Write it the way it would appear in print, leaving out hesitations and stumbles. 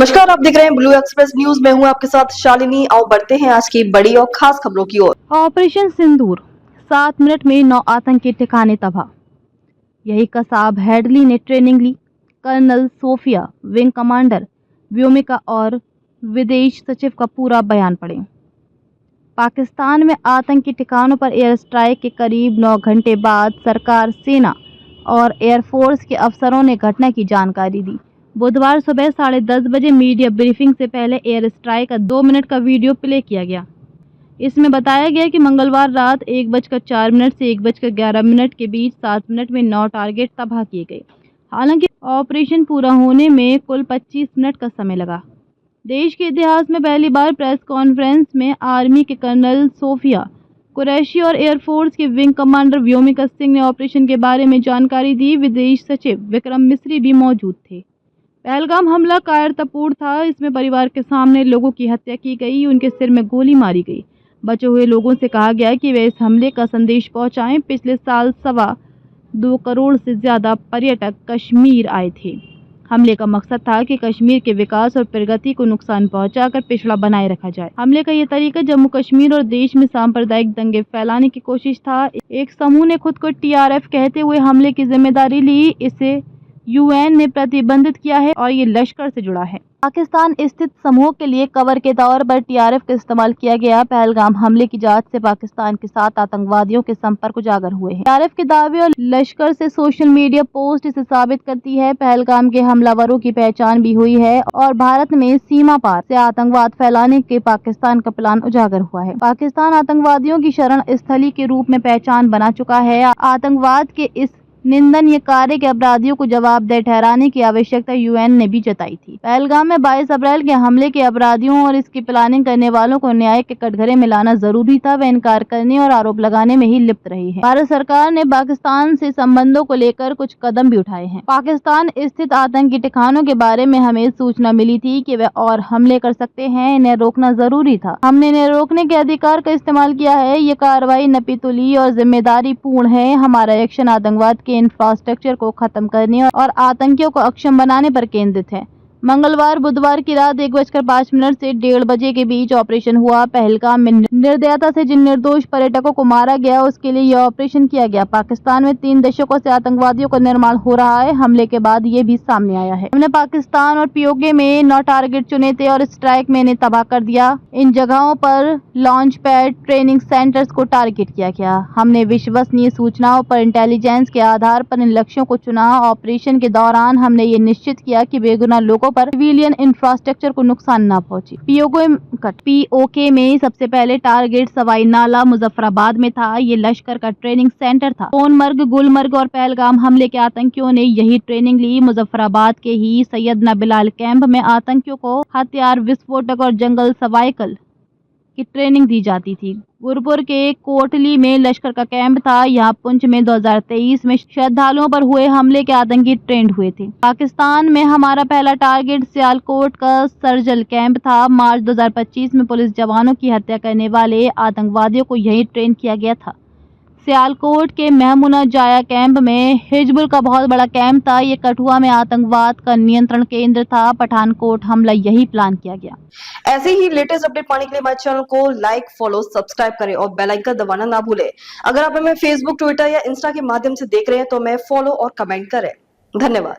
नमस्कार, आप देख रहे हैं ब्लू एक्सप्रेस न्यूज। मैं हूं आपके साथ शालिनी। आओ बढ़ते हैं आज की बड़ी और खास खबरों की ओर। ऑपरेशन सिंदूर, 7 मिनट में 9 आतंकी ठिकाने तबाह। यही कसाब हेडली ने ट्रेनिंग ली। Colonel Sofia, wing commander, Vyomika और विदेश सचिव का पूरा बयान पढ़ें। पाकिस्तान में आतंकी ठिकानों पर एयर स्ट्राइक के करीब 9 घंटे बाद सरकार, सेना और एयरफोर्स के अफसरों ने घटना की जानकारी दी। बुधवार सुबह 10:30 बजे मीडिया ब्रीफिंग से पहले एयर स्ट्राइक का 2 मिनट का वीडियो प्ले किया गया। इसमें बताया गया कि मंगलवार रात 1:04 से 1:11 के बीच 7 मिनट में 9 टारगेट तबाह किए गए। हालांकि ऑपरेशन पूरा होने में कुल 25 मिनट का समय लगा। देश के इतिहास में पहली बार प्रेस कॉन्फ्रेंस में आर्मी के कर्नल सोफिया कुरैशी और एयरफोर्स के विंग कमांडर व्योमिका सिंह ने ऑपरेशन के बारे में जानकारी दी। विदेश सचिव विक्रम मिस्री भी मौजूद थे। पहलगाम हमला कायरतापूर्ण था। इसमें परिवार के सामने लोगों की हत्या की गई, उनके सिर में गोली मारी गई। बचे हुए लोगों से कहा गया कि वे इस हमले का संदेश पहुंचाएं। पिछले साल 2.25 करोड़ से ज्यादा पर्यटक कश्मीर आए थे। हमले का मकसद था कि कश्मीर के विकास और प्रगति को नुकसान पहुंचाकर पिछड़ा बनाए रखा जाए। हमले का यह तरीका जम्मू कश्मीर और देश में सांप्रदायिक दंगे फैलाने की कोशिश था। एक समूह ने खुद को TRF कहते हुए हमले की जिम्मेदारी ली। इसे UN ने प्रतिबंधित किया है और ये लश्कर से जुड़ा है। पाकिस्तान स्थित समूह के लिए कवर के तौर पर TRF का इस्तेमाल किया गया। पहलगाम हमले की जांच से पाकिस्तान के 7 आतंकवादियों के संपर्क उजागर हुए हैं। TRF के दावे और लश्कर से सोशल मीडिया पोस्ट इसे साबित करती है। पहलगाम के हमलावरों की पहचान भी हुई है और भारत में सीमा पार से आतंकवाद फैलाने के पाकिस्तान का प्लान उजागर हुआ है। पाकिस्तान आतंकवादियों की शरण स्थली के रूप में पहचान बना चुका है। आतंकवाद के इस निंदनीय कार्य के अपराधियों को जवाबदेह ठहराने की आवश्यकता UN ने भी जताई थी। पहलगाम में 22 अप्रैल के हमले के अपराधियों और इसकी प्लानिंग करने वालों को न्याय के कटघरे में लाना जरूरी था। वे इनकार करने और आरोप लगाने में ही लिप्त रही है। भारत सरकार ने पाकिस्तान से संबंधों को लेकर कुछ कदम भी उठाए हैं। पाकिस्तान स्थित आतंकी ठिकानों के बारे में हमें सूचना मिली थी कि वे और हमले कर सकते हैं। इन्हें रोकना जरूरी था। हमने इन्हें रोकने के अधिकार का इस्तेमाल किया है। ये कार्रवाई नपीतुली और जिम्मेदारी पूर्ण है। हमारा एक्शन आतंकवाद के इंफ्रास्ट्रक्चर को खत्म करने और आतंकियों को अक्षम बनाने पर केंद्रित है। मंगलवार बुधवार की रात 1:05 से 1:30 बजे के बीच ऑपरेशन हुआ। पहलगाम में निर्दयता से जिन निर्दोष पर्यटकों को मारा गया उसके लिए यह ऑपरेशन किया गया। पाकिस्तान में 3 दशकों से आतंकवादियों का निर्माण हो रहा है। हमले के बाद ये भी सामने आया है। हमने पाकिस्तान और POK में 9 टारगेट चुने थे और स्ट्राइक में इन्हें तबाह कर दिया। इन जगहों पर लॉन्च पैड, ट्रेनिंग सेंटर्स को टारगेट किया गया। हमने विश्वसनीय सूचनाओं पर इंटेलिजेंस के आधार पर इन लक्ष्यों को चुना। ऑपरेशन के दौरान हमने ये निश्चित किया कि बेगुनाह लोगों पर सिविलियन इंफ्रास्ट्रक्चर को नुकसान न पहुंचे। POK में सबसे पहले टारगेट सवाई नाला मुजफ्फराबाद में था। ये लश्कर का ट्रेनिंग सेंटर था। सोनमर्ग, गुलमर्ग और पहलगाम हमले के आतंकियों ने यही ट्रेनिंग ली। मुजफ्फराबाद के ही सैयदना बिलाल कैंप में आतंकियों को हथियार, विस्फोटक और जंगल सर्वाइकल की ट्रेनिंग दी जाती थी। गुरपुर के कोटली में लश्कर का कैंप था। यहाँ पुंछ में 2023 में श्रद्धालुओं पर हुए हमले के आतंकी ट्रेंड हुए थे। पाकिस्तान में हमारा पहला टारगेट सियालकोट का सर्जल कैंप था। मार्च 2025 में पुलिस जवानों की हत्या करने वाले आतंकवादियों को यही ट्रेन किया गया था। सियालकोट के महमुना जाया कैंप में हिजबुल का बहुत बड़ा कैंप था। ये कठुआ में आतंकवाद का नियंत्रण केंद्र था। पठानकोट हमला यही प्लान किया गया। ऐसे ही लेटेस्ट अपडेट पाने के लिए हमारे चैनल को लाइक, फॉलो, सब्सक्राइब करें और बेल आइकन दबाना ना भूलें। अगर आप हमें Facebook, Twitter या Insta के माध्यम से देख रहे हैं तो हमें फॉलो और कमेंट करें। धन्यवाद।